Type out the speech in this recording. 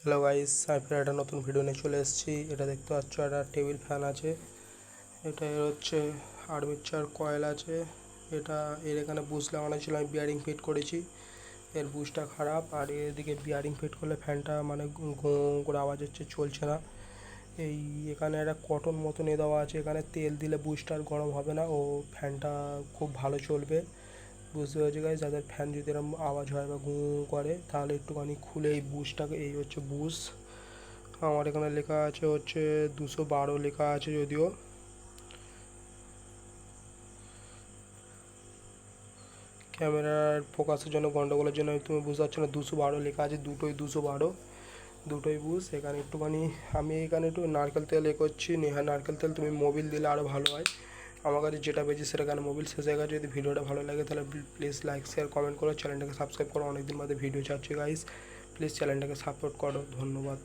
Hello guys, আমি ফের একটা নতুন ভিডিও নিয়ে চলে এসেছি। এটা দেখতে পাচ্ছ একটা টেবিল ফ্যান আছে। এটা হচ্ছে আর্মেচার কয়েল আছে। এর এখানে বুশ লাগানো ছিল, আমি বিয়ারিং ফিট করেছি। এর বুশটা খারাপ, আর এদিকে বিয়ারিং ফিট করলে ফ্যানটা মানে ঘুঁ করে আওয়াজ হচ্ছে, চলছে না। এখানে একটা কটন মতন দেওয়া আছে, এখানে তেল দিলে বুশটা আর গরম হবে না ও ফ্যানটা খুব ভালো চলবে। বুঝতে পেরেছি গাইস, যাদের ফ্যান যদি এরকম আওয়াজ হয় বা গুঁ করে তাহলে একটুখানি খুলে এই বুশটাকে, এই হচ্ছে বুশ। আমার এখানে লেখা আছে হচ্ছে 212 লেখা আছে, যদিও ক্যামেরার ফোকাসের জন্য গন্ডগোলের জন্য তুমি বুঝতে পারছো না, 212 লেখা আছে, দুটোই 212, দুটোই বুশ। এখানে একটুখানি আমি এখানে একটু নারকেল তেল করছি। নেহা নারকেল তেল, তুমি মোবিল দিলে আরও ভালো হয়। আমার কাছে যেটা পেয়েছি সেটা কেন মোবিল শেষ হয়ে গেছে। যদি ভিডিওটা ভালো লাগে তাহলে প্লিজ লাইক শেয়ার কমেন্ট করো, চ্যানেলটাকে সাবস্ক্রাইব করো। অনেকদিন বাদে ভিডিও ছাড়ছি গাইস, প্লিজ চ্যানেলটাকে সাপোর্ট করো। ধন্যবাদ।